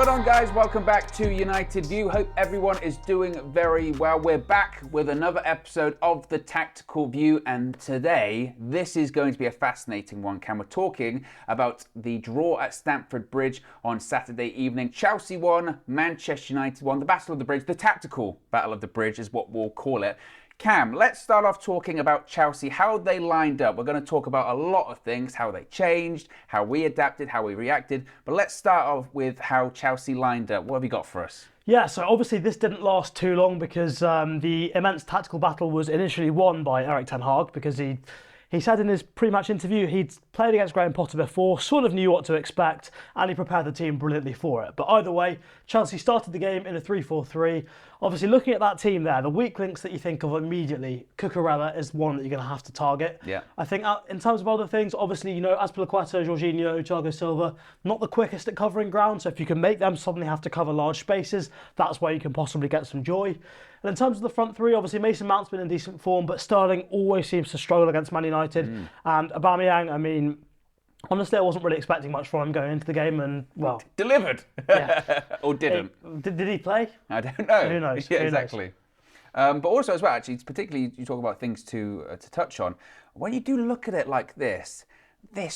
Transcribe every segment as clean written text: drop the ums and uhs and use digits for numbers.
going on, guys? Welcome back to United View. Hope everyone is doing very well. We're back with another episode of the Tactical View, and today this is going to be a fascinating one, Cam. We're talking about the draw at Stamford Bridge on Saturday evening. Chelsea won, Manchester United won. The Battle of the Bridge, the tactical Battle of the Bridge is what we'll call it. Cam, let's start off talking about Chelsea, how they lined up. We're going to talk about a lot of things, how they changed, how we adapted, how we reacted. But let's start off with how Chelsea lined up. What have you got for us? Yeah, so obviously this didn't last too long because the immense tactical battle was initially won by Erik ten Hag because he said in his pre-match interview he'd played against Graham Potter before, sort of knew what to expect, and he prepared the team brilliantly for it. But either way, Chelsea started the game in a 3-4-3. Obviously, looking at that team there, the weak links that you think of immediately, Cucurella is one that you're going to have to target. Yeah. I think in terms of other things, obviously, you know, Azpilicueta, Jorginho, Thiago Silva, not the quickest at covering ground, so if you can make them suddenly have to cover large spaces, that's where you can possibly get some joy. And in terms of the front three, obviously Mason Mount's been in decent form, but Sterling always seems to struggle against Man United. And Aubameyang, I mean, honestly, I wasn't really expecting much from him going into the game, and well, delivered. Yeah. Or didn't. Did he play? I don't know. Who knows? Yeah, Who knows? exactly. But also as well, actually, particularly you talk about things to touch on. When you do look at it like this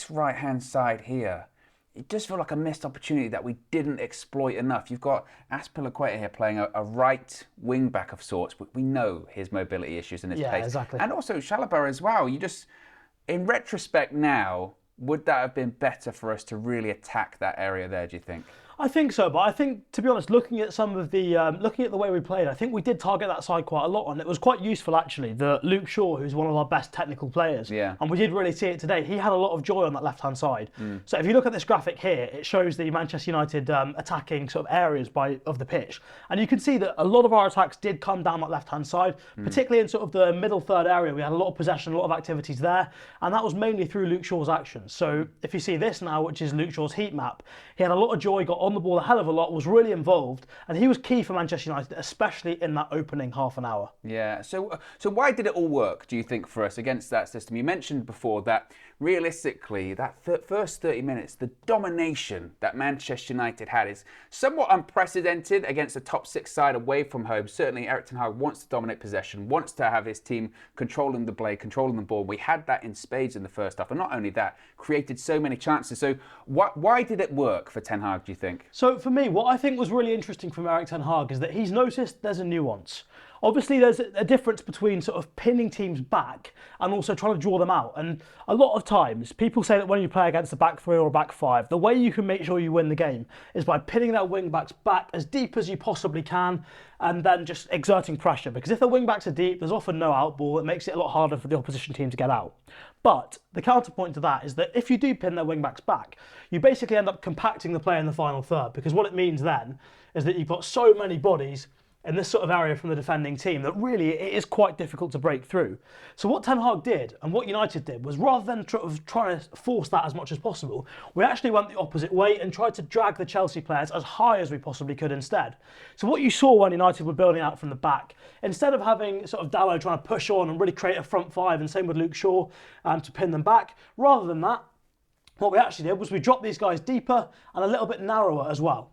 right-hand side here, it does feel like a missed opportunity that we didn't exploit enough. You've got Azpilicueta here playing a right wing back of sorts, but we know his mobility issues in his pace. Exactly. And also Chalobah as well. You just, in retrospect now, would that have been better for us to really attack that area there, do you think? I think so, but I think, to be honest, looking at some of the looking at the way we played, I think we did target that side quite a lot, and it was quite useful actually. That Luke Shaw, who's one of our best technical players, and we did really see it today. He had a lot of joy on that left-hand side. So if you look at this graphic here, it shows the Manchester United attacking sort of areas of the pitch, and you can see that a lot of our attacks did come down that left-hand side, particularly in sort of the middle third area. We had a lot of possession, a lot of activities there, and that was mainly through Luke Shaw's actions. So if you see this now, which is Luke Shaw's heat map, he had a lot of joy, got on the ball a hell of a lot, was really involved, and he was key for Manchester United, especially in that opening half an hour. Yeah, so why did it all work, do you think, for us against that system? You mentioned before that realistically, that first 30 minutes, the domination that Manchester United had is somewhat unprecedented against a top six side away from home. Certainly, Erik ten Hag wants to dominate possession, wants to have his team controlling the blade, controlling the ball. We had that in spades in the first half, and not only that, created so many chances. So why did it work for ten Hag, do you think? So for me, what I think was really interesting from Erik ten Hag is that he's noticed there's a nuance. Obviously, there's a difference between sort of pinning teams back and also trying to draw them out. And a lot of times, people say that when you play against a back three or a back five, the way you can make sure you win the game is by pinning their wing backs back as deep as you possibly can and then just exerting pressure. Because if the wing backs are deep, there's often no out ball. It makes it a lot harder for the opposition team to get out. But the counterpoint to that is that if you do pin their wing backs back, you basically end up compacting the play in the final third. Because what it means then is that you've got so many bodies in this sort of area from the defending team that really it is quite difficult to break through. So what Ten Hag did and what United did was, rather than trying to force that as much as possible, we actually went the opposite way and tried to drag the Chelsea players as high as we possibly could instead. So what you saw when United were building out from the back, instead of having sort of Dalot trying to push on and really create a front five, and same with Luke Shaw to pin them back, rather than that, what we actually did was we dropped these guys deeper and a little bit narrower as well.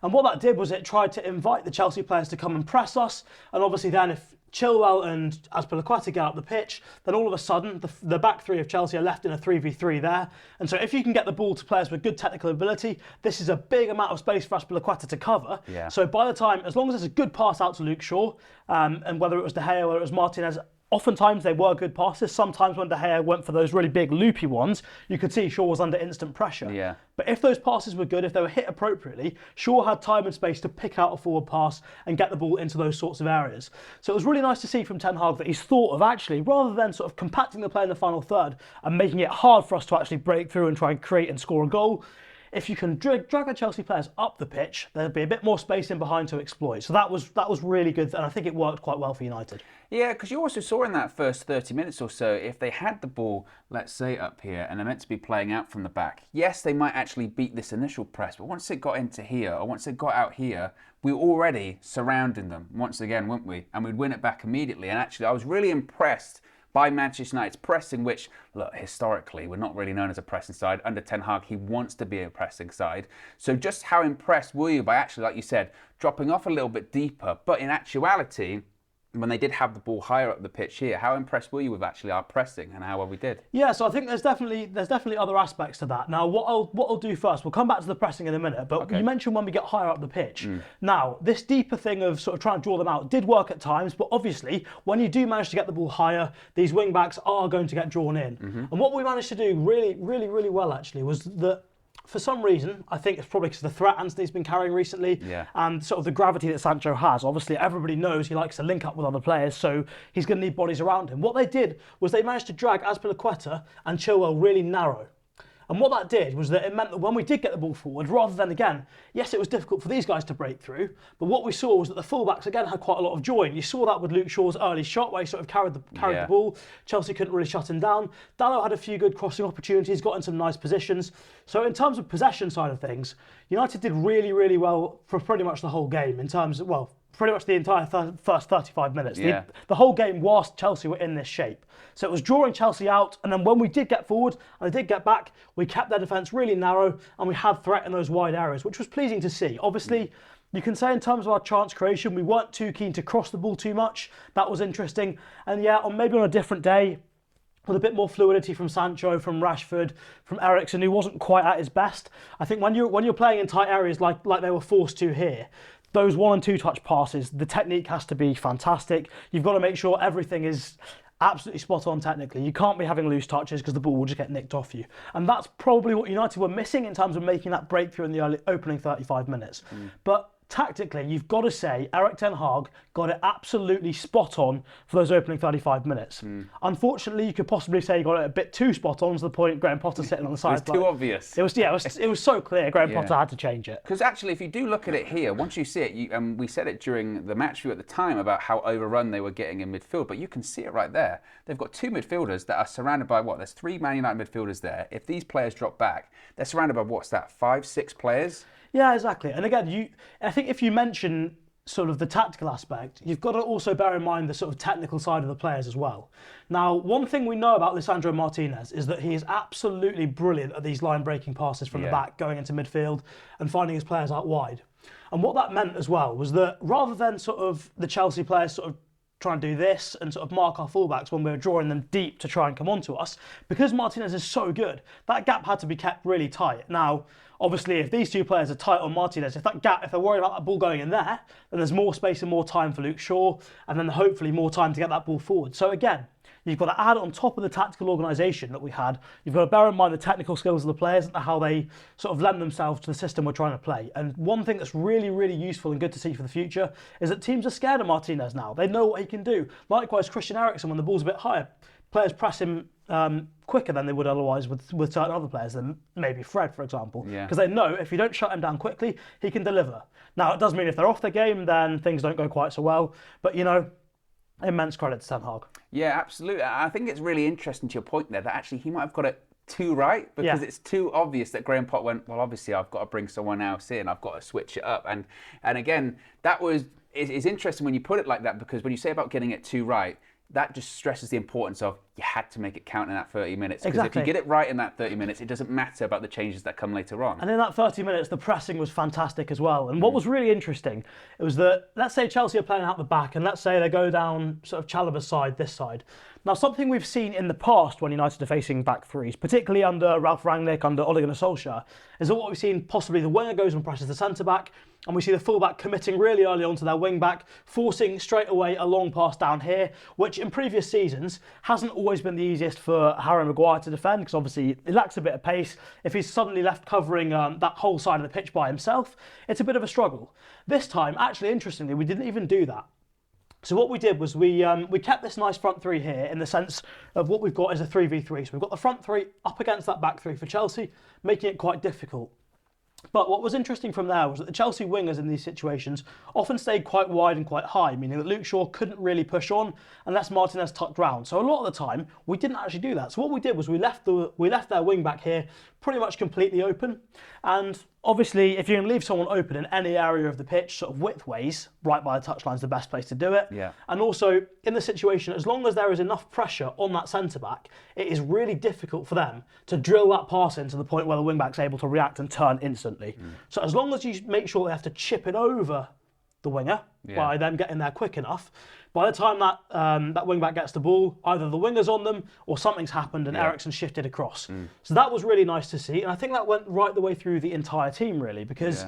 And what that did was it tried to invite the Chelsea players to come and press us. And obviously then if Chilwell and Azpilicueta get up the pitch, then all of a sudden the back three of Chelsea are left in a 3v3 there. And so if you can get the ball to players with good technical ability, this is a big amount of space for Azpilicueta to cover. Yeah. So by the time, as long as there's a good pass out to Luke Shaw, and whether it was De Gea or it was Martinez, oftentimes they were good passes. Sometimes when De Gea went for those really big loopy ones, you could see Shaw was under instant pressure. Yeah. But if those passes were good, if they were hit appropriately, Shaw had time and space to pick out a forward pass and get the ball into those sorts of areas. So it was really nice to see from Ten Hag that he's thought of actually, rather than sort of compacting the play in the final third and making it hard for us to actually break through and try and create and score a goal, if you can drag the Chelsea players up the pitch, there'll be a bit more space in behind to exploit. So that was really good, and I think it worked quite well for United. Yeah, because you also saw in that first 30 minutes or so, if they had the ball, let's say up here, and they're meant to be playing out from the back, yes, they might actually beat this initial press, but once it got into here, or once it got out here, we were already surrounding them once again, weren't we? And we'd win it back immediately. And actually, I was really impressed by Manchester United's pressing, which, look, historically, we're not really known as a pressing side. Under Ten Hag, he wants to be a pressing side. So just how impressed were you by actually, like you said, dropping off a little bit deeper, but in actuality, when they did have the ball higher up the pitch here, how impressed were you with actually our pressing and how well we did? Yeah, so I think there's definitely other aspects to that. Now, what I'll do first, we'll come back to the pressing in a minute, but you mentioned when we get higher up the pitch. Now, this deeper thing of sort of trying to draw them out did work at times, but obviously, when you do manage to get the ball higher, these wing backs are going to get drawn in. And what we managed to do really, really, really well actually was that for some reason, I think it's probably because of the threat Anthony's been carrying recently and sort of the gravity that Sancho has. Obviously, everybody knows he likes to link up with other players, so he's going to need bodies around him. What they did was they managed to drag Azpilicueta and Chilwell really narrow. And what that did was that it meant that when we did get the ball forward, rather than, again, yes, it was difficult for these guys to break through, but what we saw was that the fullbacks, again, had quite a lot of joy. And you saw that with Luke Shaw's early shot, where he sort of carried the ball. Chelsea couldn't really shut him down. Dalot had a few good crossing opportunities, got in some nice positions. So in terms of possession side of things, United did really, really well for pretty much the whole game in terms of, well, pretty much the entire first 35 minutes. The whole game whilst Chelsea were in this shape. So it was drawing Chelsea out, and then when we did get forward and they did get back, we kept their defence really narrow and we had threat in those wide areas, which was pleasing to see. Obviously, you can say in terms of our chance creation, we weren't too keen to cross the ball too much. That was interesting. And yeah, maybe on a different day, with a bit more fluidity from Sancho, from Rashford, from Eriksen, who wasn't quite at his best. I think when you're playing in tight areas like they were forced to here, those 1 and 2 touch passes, the technique has to be fantastic. You've got to make sure everything is absolutely spot on technically. You can't be having loose touches because the ball will just get nicked off you. And that's probably what United were missing in terms of making that breakthrough in the opening 35 minutes. But tactically, you've got to say Erik Ten Hag got it absolutely spot on for those opening 35 minutes. Unfortunately, you could possibly say he got it a bit too spot on to the point Graham Potter sitting on the side. It was too obvious. It was so clear. Graham Potter had to change it. Because actually, if you do look at it here, once you see it, we said it during the match view at the time about how overrun they were getting in midfield, but you can see it right there. They've got 2 midfielders that are surrounded by what? There's 3 Man United midfielders there. If these players drop back, they're surrounded by what's that? 5, 6 players? Yeah, exactly. And again, I think if you mention sort of the tactical aspect, you've got to also bear in mind the sort of technical side of the players as well. Now, one thing we know about Lisandro Martinez is that he is absolutely brilliant at these line-breaking passes from the back, going into midfield and finding his players out wide. And what that meant as well was that rather than sort of the Chelsea players sort of try and do this and sort of mark our fullbacks when we were drawing them deep to try and come onto us, because Martinez is so good, that gap had to be kept really tight. Now, obviously, if these 2 players are tight on Martinez, if they're worried about that ball going in there, then there's more space and more time for Luke Shaw, and then hopefully more time to get that ball forward. So again, you've got to add on top of the tactical organisation that we had, you've got to bear in mind the technical skills of the players and how they sort of lend themselves to the system we're trying to play. And one thing that's really, really useful and good to see for the future is that teams are scared of Martinez now. They know what he can do. Likewise, Christian Eriksen, when the ball's a bit higher, players press him quicker than they would otherwise with certain other players, than maybe Fred, for example. Because they know if you don't shut him down quickly, he can deliver. Now, it does mean if they're off their game, then things don't go quite so well. But, immense credit to Ten Hag. Yeah, absolutely. I think it's really interesting to your point there that actually he might have got it too right, because it's too obvious that Graham Potter went, well, obviously I've got to bring someone else in, I've got to switch it up. And again, it's interesting when you put it like that, because when you say about getting it too right, that just stresses the importance of you had to make it count in that 30 minutes. Because if you get it right in that 30 minutes, it doesn't matter about the changes that come later on. And in that 30 minutes, the pressing was fantastic as well. And what was really interesting, it was that, let's say Chelsea are playing out the back, and let's say they go down sort of Chalobah's side, this side. Now, something we've seen in the past when United are facing back threes, particularly under Ralph Rangnick, under Ole Gunnar Solskjaer, is that what we've seen, possibly the winger goes and presses the centre-back, and we see the full-back committing really early onto their wing-back, forcing straight away a long pass down here, which in previous seasons hasn't always been the easiest for Harry Maguire to defend, because obviously he lacks a bit of pace. If he's suddenly left covering that whole side of the pitch by himself, it's a bit of a struggle. This time, actually, interestingly, we didn't even do that. So what we did was we kept this nice front three here, in the sense of what we've got is a 3v3. So we've got the front three up against that back three for Chelsea, making it quite difficult. But what was interesting from there was that the Chelsea wingers in these situations often stayed quite wide and quite high, meaning that Luke Shaw couldn't really push on unless Martinez tucked round. So a lot of the time, we didn't actually do that. So what we did was we left their wing back here pretty much completely open. And obviously, if you're going to leave someone open in any area of the pitch, sort of widthways, right by the touchline is the best place to do it. Yeah. And also, in the situation, as long as there is enough pressure on that centre-back, it is really difficult for them to drill that pass in to the point where the wing-back's able to react and turn instantly. So as long as you make sure they have to chip it over the winger by them getting there quick enough, by the time that wing-back gets the ball, either the winger's on them or something's happened and Eriksen shifted across. So that was really nice to see. And I think that went right the way through the entire team, really, because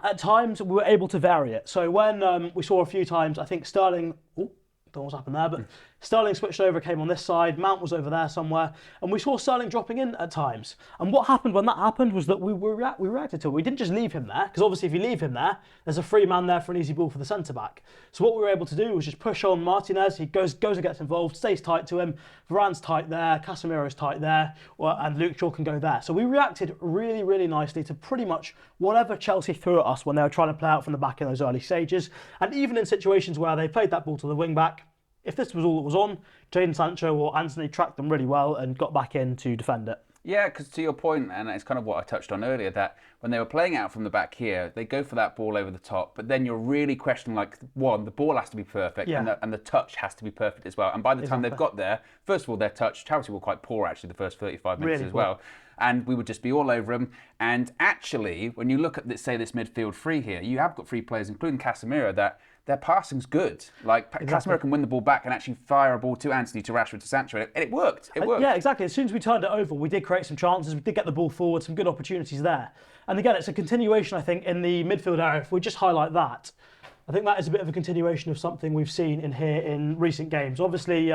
at times we were able to vary it. So when we saw a few times, I think Sterling... don't know what's happened there, but Sterling switched over, came on this side, Mount was over there somewhere, and we saw Sterling dropping in at times. And what happened when that happened was that we reacted to it. We didn't just leave him there, because obviously if you leave him there, there's a free man there for an easy ball for the centre-back. So what we were able to do was just push on Martinez. He goes and gets involved, stays tight to him. Varane's tight there, Casemiro's tight there, and Luke Shaw can go there. So we reacted really, really nicely to pretty much whatever Chelsea threw at us when they were trying to play out from the back in those early stages. And even in situations where they played that ball to the wing-back, if this was all that was on, Jadon Sancho or Anthony tracked them really well and got back in to defend it. Yeah, because to your point, and it's kind of what I touched on earlier, that when they were playing out from the back here, they go for that ball over the top, but then you're really questioning, like, one, the ball has to be perfect, and the touch has to be perfect as well. And by the time they've got there, first of all, their touch, Chelsea were quite poor, actually, the first 35 minutes really as well. And we would just be all over them. And actually, when you look at, say, this midfield three here, you have got three players, including Casemiro, that their passing's good. Like, Casemiro can win the ball back and actually fire a ball to Anthony, to Rashford, to Sancho, and it worked. It worked. Yeah, exactly. As soon as we turned it over, we did create some chances. We did get the ball forward, some good opportunities there. And again, it's a continuation, I think, in the midfield area. If we just highlight that, I think that is a bit of a continuation of something we've seen in here in recent games. Obviously,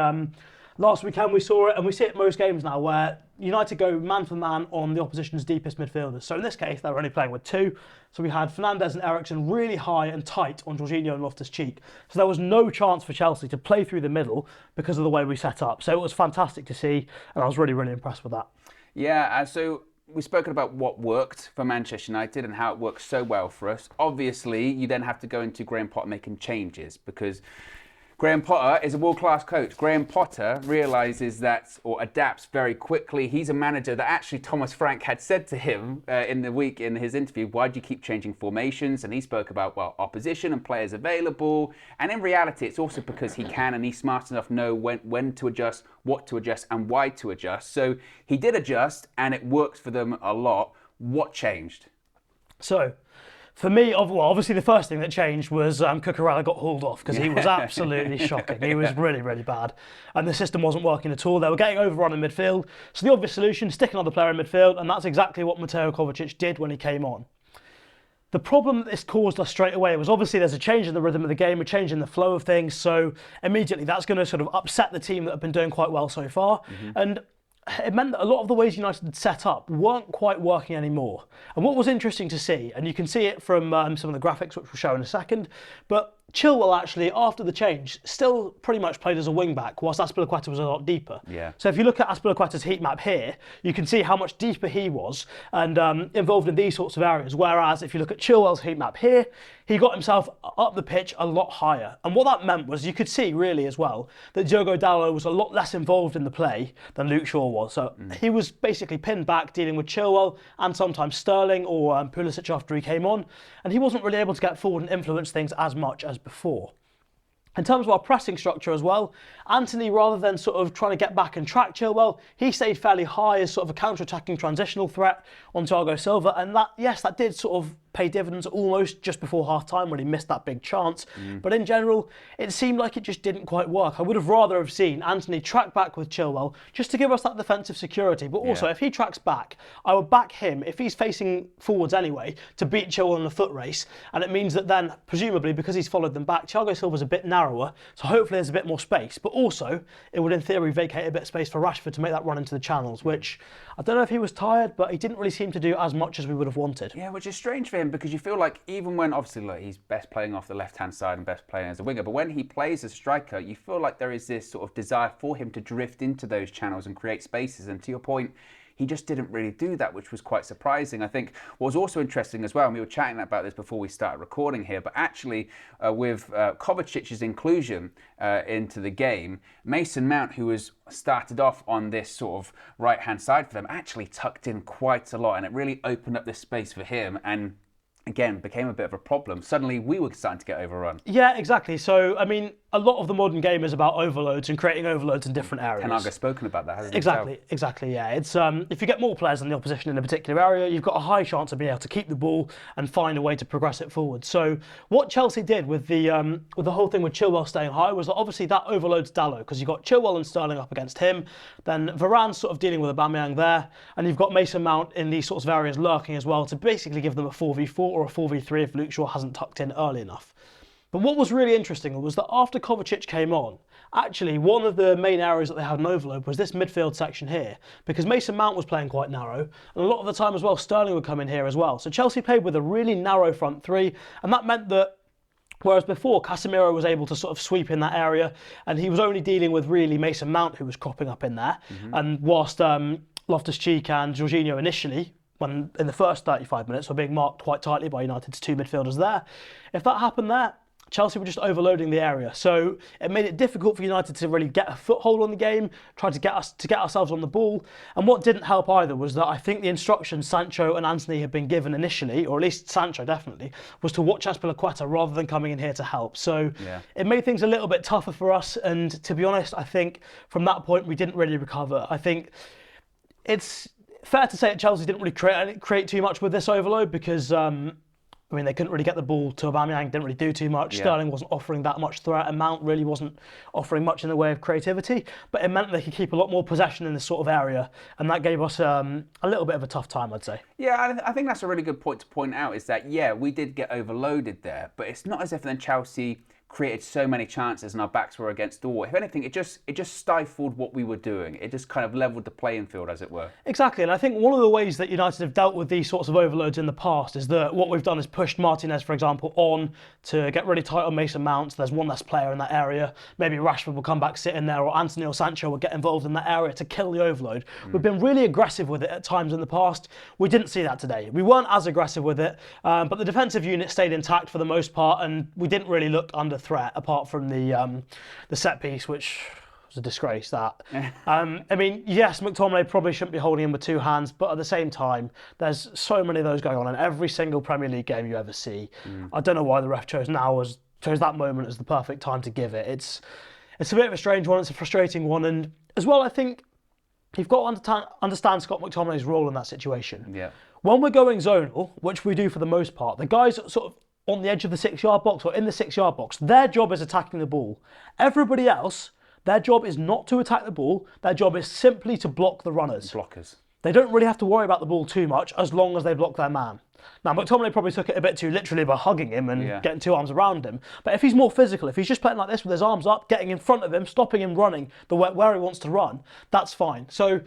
last weekend we saw it, and we see it most games now, where United go man for man on the opposition's deepest midfielders. So in this case, they were only playing with two. So we had Fernandes and Eriksen really high and tight on Jorginho and Loftus-Cheek. So there was no chance for Chelsea to play through the middle because of the way we set up. So it was fantastic to see, and I was really, really impressed with that. Yeah, so we've spoken about what worked for Manchester United and how it works so well for us. Obviously, you then have to go into Graham Potter making changes, because Graham Potter is a world-class coach. Graham Potter realises that, or adapts very quickly. He's a manager that actually Thomas Frank had said to him in the week in his interview, why do you keep changing formations? And he spoke about, well, opposition and players available. And in reality, it's also because he can, and he's smart enough to know when to adjust, what to adjust, and why to adjust. So he did adjust, and it works for them a lot. What changed? So, for me, obviously the first thing that changed was Cucurella got hauled off, because he was absolutely shocking. He was really, really bad. And the system wasn't working at all. They were getting overrun in midfield. So the obvious solution, stick another player in midfield, and that's exactly what Mateo Kovacic did when he came on. The problem that this caused us straight away was obviously there's a change in the rhythm of the game, a change in the flow of things. So immediately that's going to sort of upset the team that have been doing quite well so far. And it meant that a lot of the ways United had set up weren't quite working anymore. And what was interesting to see, and you can see it from some of the graphics which we'll show in a second, but Chilwell actually, after the change, still pretty much played as a wing-back, whilst Azpilicueta was a lot deeper. Yeah. So if you look at Azpilicueta's heat map here, you can see how much deeper he was and involved in these sorts of areas, whereas if you look at Chilwell's heat map here, he got himself up the pitch a lot higher. And what that meant was you could see really as well that Diogo Dalot was a lot less involved in the play than Luke Shaw was. So he was basically pinned back dealing with Chilwell and sometimes Sterling or Pulisic after he came on. And he wasn't really able to get forward and influence things as much as before. In terms of our pressing structure as well, Anthony, rather than sort of trying to get back and track Chilwell, he stayed fairly high as sort of a counter-attacking transitional threat on Thiago Silva. And that did sort of pay dividends almost just before half-time when he missed that big chance. But in general, it seemed like it just didn't quite work. I would have rather have seen Anthony track back with Chilwell just to give us that defensive security. But also, if he tracks back, I would back him, if he's facing forwards anyway, to beat Chilwell in a foot race. And it means that then, presumably, because he's followed them back, Thiago Silva's a bit narrower, so hopefully there's a bit more space. But also, it would in theory vacate a bit of space for Rashford to make that run into the channels, which I don't know if he was tired, but he didn't really seem to do as much as we would have wanted. Yeah, which is strange for him, because you feel like even when, obviously, look, he's best playing off the left-hand side and best playing as a winger, but when he plays as a striker, you feel like there is this sort of desire for him to drift into those channels and create spaces. And to your point, he just didn't really do that, which was quite surprising. I think what was also interesting as well, and we were chatting about this before we started recording here, but actually with Kovacic's inclusion into the game, Mason Mount, who was started off on this sort of right-hand side for them, actually tucked in quite a lot, and it really opened up this space for him, and again, became a bit of a problem. Suddenly, we were starting to get overrun. Yeah, exactly. So, I mean, a lot of the modern game is about overloads and creating overloads in different areas. Ten Hag's spoken about that, hasn't he? Exactly. Yeah, it's if you get more players than the opposition in a particular area, you've got a high chance of being able to keep the ball and find a way to progress it forward. So, what Chelsea did with the whole thing with Chilwell staying high was that obviously that overloads Dalot, because you've got Chilwell and Sterling up against him, then Varane's sort of dealing with Aubameyang there, and you've got Mason Mount in these sorts of areas lurking as well to basically give them a 4v4 or a 4v3 if Luke Shaw hasn't tucked in early enough. But what was really interesting was that after Kovacic came on, actually one of the main areas that they had an overload was this midfield section here, because Mason Mount was playing quite narrow, and a lot of the time as well Sterling would come in here as well. So Chelsea played with a really narrow front three, and that meant that whereas before Casemiro was able to sort of sweep in that area, and he was only dealing with really Mason Mount who was cropping up in there, and whilst Loftus-Cheek and Jorginho initially, when in the first 35 minutes, were being marked quite tightly by United's two midfielders there. If that happened there, Chelsea were just overloading the area. So it made it difficult for United to really get a foothold on the game, try to get ourselves on the ball. And what didn't help either was that I think the instructions Sancho and Antony had been given initially, or at least Sancho definitely, was to watch Azpilicueta rather than coming in here to help. So it made things a little bit tougher for us. And to be honest, I think from that point we didn't really recover. I think it's fair to say that Chelsea didn't really create too much with this overload because they couldn't really get the ball to Aubameyang, didn't really do too much. Yeah. Sterling wasn't offering that much threat, and Mount really wasn't offering much in the way of creativity. But it meant they could keep a lot more possession in this sort of area, and that gave us a little bit of a tough time, I'd say. Yeah, I think that's a really good point to point out, is that, we did get overloaded there, but it's not as if then Chelsea created so many chances and our backs were against the wall. If anything, it just stifled what we were doing. It just kind of leveled the playing field, as it were. Exactly, and I think one of the ways that United have dealt with these sorts of overloads in the past is that what we've done is pushed Martinez, for example, on to get really tight on Mason Mount. So there's one less player in that area. Maybe Rashford will come back, sit in there, or Antony or Sancho will get involved in that area to kill the overload. We've been really aggressive with it at times in the past. We didn't see that today. We weren't as aggressive with it, but the defensive unit stayed intact for the most part, and we didn't really look under threat apart from the set piece, which was a disgrace. That yes, McTominay probably shouldn't be holding him with two hands, but at the same time, there's so many of those going on in every single Premier League game you ever see. I don't know why the ref chose that moment as the perfect time to give it. It's a bit of a strange one. It's a frustrating one, and as well, I think you've got to understand Scott McTominay's role in that situation. Yeah. When we're going zonal, which we do for the most part, the guys sort of on the edge of the 6-yard box or in the 6-yard box, their job is attacking the ball. Everybody else, their job is not to attack the ball. Their job is simply to block the runners. Blockers. They don't really have to worry about the ball too much as long as they block their man. Now, McTominay probably took it a bit too literally by hugging him and getting two arms around him. But if he's more physical, if he's just playing like this with his arms up, getting in front of him, stopping him running where he wants to run, that's fine. So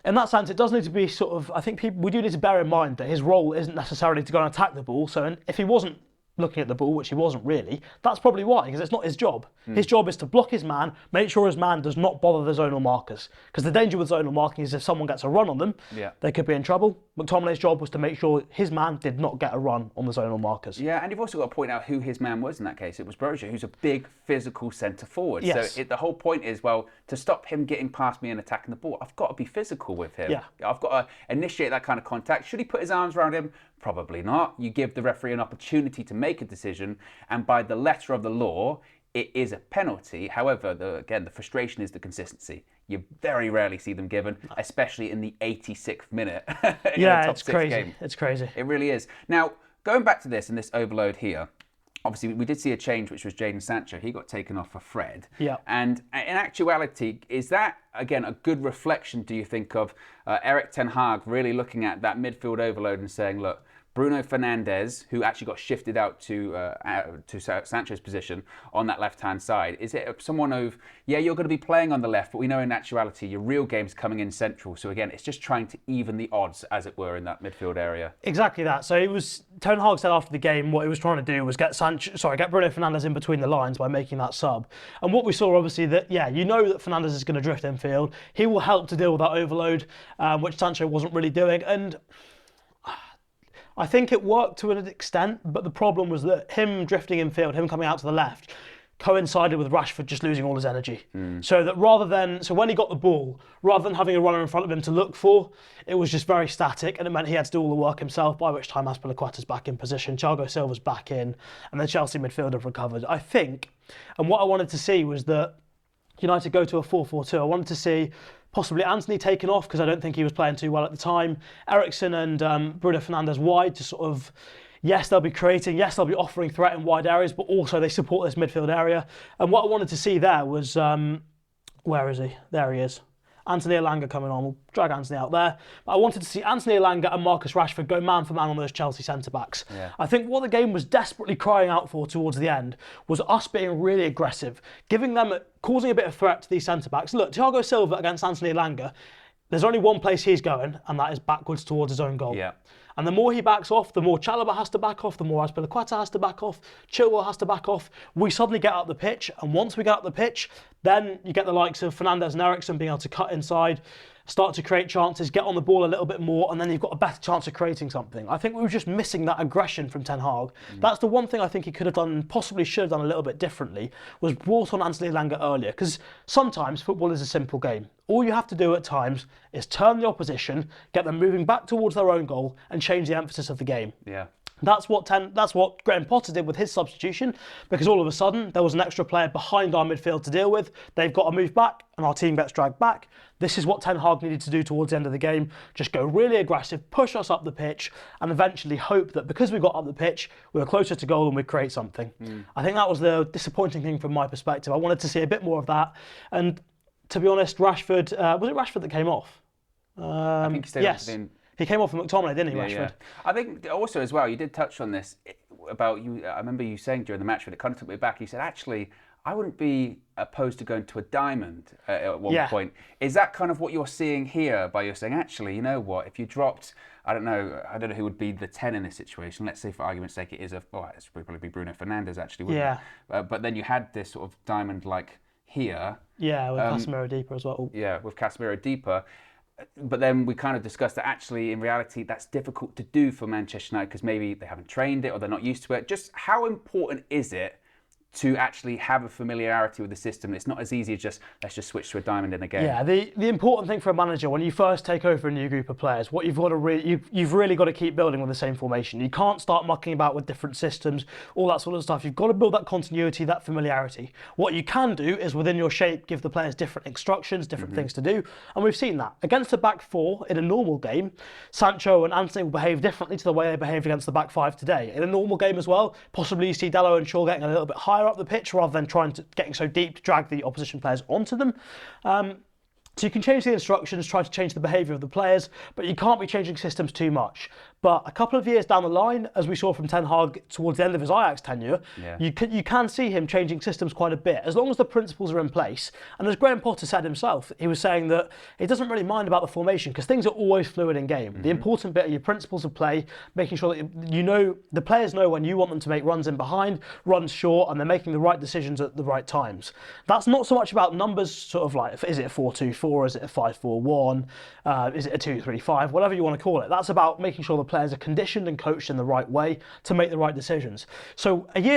in that sense, it does need to be sort of, I think we do need to bear in mind that his role isn't necessarily to go and attack the ball. So if he wasn't looking at the ball, which he wasn't really, that's probably why, because it's not his job. His job is to block his man, make sure his man does not bother the zonal markers. Because the danger with zonal marking is if someone gets a run on them, they could be in trouble. McTominay's job was to make sure his man did not get a run on the zonal markers. Yeah, and you've also got to point out who his man was in that case. It was Brozier, who's a big physical centre forward. Yes. So the whole point is, to stop him getting past me and attacking the ball, I've got to be physical with him. Yeah. I've got to initiate that kind of contact. Should he put his arms around him? Probably not. You give the referee an opportunity to make a decision, and by the letter of the law, it is a penalty. However, the frustration is the consistency. You very rarely see them given, especially in the 86th minute. It's crazy. Game. It's crazy. It really is. Now, going back to this and this overload here, obviously we did see a change, which was Jadon Sancho. He got taken off for Fred. Yeah. And in actuality, is that, again, a good reflection, do you think, of Erik ten Hag really looking at that midfield overload and saying, look, Bruno Fernandes, who actually got shifted out to Sancho's position on that left-hand side. Is it someone of, yeah, you're going to be playing on the left, but we know in actuality your real game's coming in central. So again, it's just trying to even the odds, as it were, in that midfield area. Exactly that. So it was, Ten Hag said after the game what he was trying to do was get Bruno Fernandes in between the lines by making that sub. And what we saw, obviously, that, yeah, you know that Fernandes is going to drift infield. He will help to deal with that overload, which Sancho wasn't really doing. And I think it worked to an extent, but the problem was that him drifting infield, him coming out to the left, coincided with Rashford just losing all his energy. So that when he got the ball, rather than having a runner in front of him to look for, it was just very static, and it meant he had to do all the work himself, by which time Azpilicueta's back in position, Thiago Silva's back in, and the Chelsea midfield have recovered. I think, and what I wanted to see was that United go to a 4-4-2. I wanted to see possibly Antony taken off, because I don't think he was playing too well at the time. Eriksen and Bruno Fernandes wide to sort of, yes, they'll be creating, yes, they'll be offering threat in wide areas, but also they support this midfield area. And what I wanted to see there was, where is he? There he is. Anthony Elanga coming on. We'll drag Anthony out there. But I wanted to see Anthony Elanga and Marcus Rashford go man for man on those Chelsea centre-backs. Yeah. I think what the game was desperately crying out for towards the end was us being really aggressive, causing a bit of threat to these centre-backs. Look, Thiago Silva against Anthony Elanga, there's only one place he's going, and that is backwards towards his own goal. Yeah. And the more he backs off, the more Chalobah has to back off, the more Azpilicueta has to back off, Chilwell has to back off. We suddenly get up the pitch, and once we get up the pitch, then you get the likes of Fernandes and Eriksen being able to cut inside, start to create chances, get on the ball a little bit more, and then you've got a better chance of creating something. I think we were just missing that aggression from Ten Hag. That's the one thing I think he could have done, possibly should have done a little bit differently, was brought on Anthony Elanga earlier, because sometimes football is a simple game. All you have to do at times is turn the opposition, get them moving back towards their own goal, and change the emphasis of the game. Yeah. That's what Graham Potter did with his substitution, because all of a sudden there was an extra player behind our midfield to deal with. They've got to move back, and our team gets dragged back. This is what Ten Hag needed to do towards the end of the game. Just go really aggressive, push us up the pitch, and eventually hope that because we got up the pitch, we were closer to goal and we'd create something. I think that was the disappointing thing from my perspective. I wanted to see a bit more of that. And to be honest, Rashford, was it Rashford that came off? I think he stayed on. He came off from McTominay, didn't he, Rashford? Yeah. I think also as well, you did touch on this about you. I remember you saying during the match, but it kind of took me back. You said, actually, I wouldn't be opposed to going to a diamond at one point. Is that kind of what you're seeing here by you're saying, actually, you know what, if you dropped, I don't know who would be the 10 in this situation. Let's say for argument's sake, it's probably be Bruno Fernandes actually, wouldn't it? But then you had this sort of diamond like here. Yeah, with Casemiro deeper as well. Yeah, with Casemiro deeper. But then we kind of discussed that actually, in reality, that's difficult to do for Manchester United because maybe they haven't trained it or they're not used to it. Just how important is it to actually have a familiarity with the system? It's not as easy as just, let's just switch to a diamond in a game. Yeah, the important thing for a manager, when you first take over a new group of players, what you've got to you've really got to keep building with the same formation. You can't start mucking about with different systems, all that sort of stuff. You've got to build that continuity, that familiarity. What you can do is within your shape, give the players different instructions, different things to do. And we've seen that. Against the back four, in a normal game, Sancho and Antony will behave differently to the way they behaved against the back five today. In a normal game as well, possibly you see Dalot and Shaw getting a little bit higher up the pitch rather than getting so deep to drag the opposition players onto them. So you can change the instructions, try to change the behaviour of the players, but you can't be changing systems too much. But a couple of years down the line, as we saw from Ten Hag towards the end of his Ajax tenure, you can see him changing systems quite a bit, as long as the principles are in place. And as Graham Potter said himself, he was saying that he doesn't really mind about the formation because things are always fluid in game. The important bit are your principles of play, making sure that the players know when you want them to make runs in behind, runs short, and they're making the right decisions at the right times. That's not so much about numbers, sort of like, is it a 4-2-4, is it a 5-4-1, is it a 2-3-5, whatever you want to call it. That's about making sure the players are conditioned and coached in the right way to make the right decisions. So in a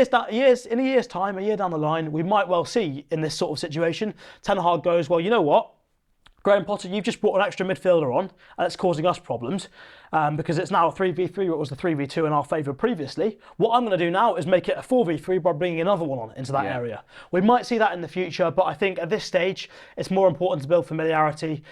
year's time, a year down the line, we might well see in this sort of situation, Ten Hag goes, well, you know what? Graham Potter, you've just brought an extra midfielder on, and it's causing us problems because it's now a 3v3, where it was the 3v2 in our favour previously. What I'm going to do now is make it a 4v3 by bringing another one on into that area. We might see that in the future, but I think at this stage, it's more important to build familiarity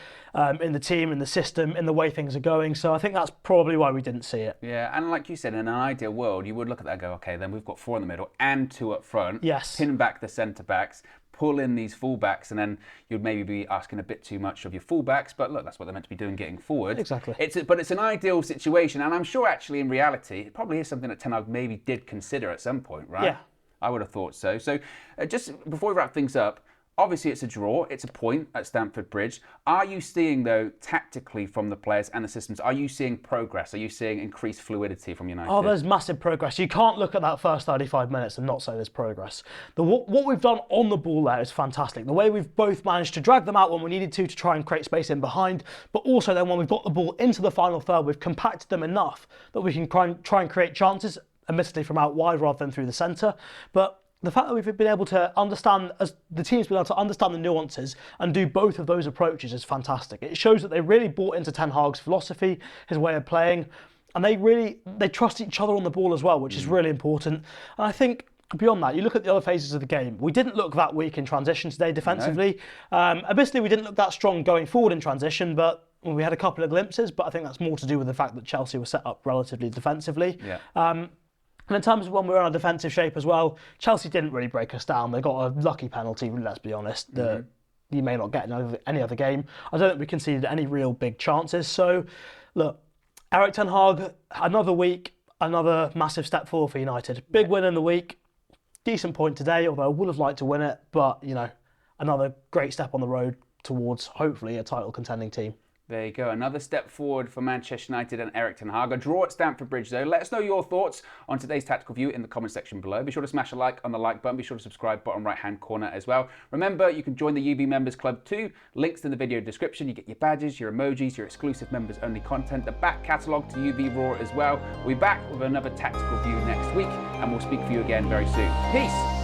in the team, in the system, in the way things are going. So I think that's probably why we didn't see it. Yeah, and like you said, in an ideal world, you would look at that and go, okay, then we've got 4 in the middle and 2 up front. Yes. Pin back the centre-backs, pull in these fullbacks, and then you'd maybe be asking a bit too much of your fullbacks. But look, that's what they're meant to be doing, getting forward. Exactly. But it's an ideal situation, and I'm sure actually in reality, it probably is something that Ten Hag maybe did consider at some point, right? Yeah. I would have thought so. So just before we wrap things up, obviously it's a draw, it's a point at Stamford Bridge. Are you seeing, though, tactically from the players and the systems, are you seeing progress? Are you seeing increased fluidity from United? Oh, there's massive progress. You can't look at that first 35 minutes and not say there's progress. What we've done on the ball there is fantastic. The way we've both managed to drag them out when we needed to try and create space in behind, but also then when we've got the ball into the final third, we've compacted them enough that we can try and create chances, admittedly from out wide rather than through the centre. But the fact that we've been able to understand, as the team's been able to understand the nuances and do both of those approaches is fantastic. It shows that they really bought into Ten Hag's philosophy, his way of playing, and they trust each other on the ball as well, which is really important. And I think beyond that, you look at the other phases of the game. We didn't look that weak in transition today defensively. Obviously, we didn't look that strong going forward in transition, but we had a couple of glimpses. But I think that's more to do with the fact that Chelsea were set up relatively defensively. Yeah. And in terms of when we were in our defensive shape as well, Chelsea didn't really break us down. They got a lucky penalty, let's be honest, that you may not get in any other game. I don't think we conceded any real big chances. So, look, Erik Ten Hag, another week, another massive step forward for United. Big win in the week, decent point today, although I would have liked to win it. But, another great step on the road towards, hopefully, a title contending team. There you go. Another step forward for Manchester United and Erik Ten Hag. A draw at Stamford Bridge, though. Let us know your thoughts on today's tactical view in the comment section below. Be sure to smash a like on the like button. Be sure to subscribe, bottom right-hand corner as well. Remember, you can join the UV Members Club too. Links in the video description. You get your badges, your emojis, your exclusive members-only content, the back catalogue to UV Raw as well. We'll be back with another tactical view next week, and we'll speak for you again very soon. Peace!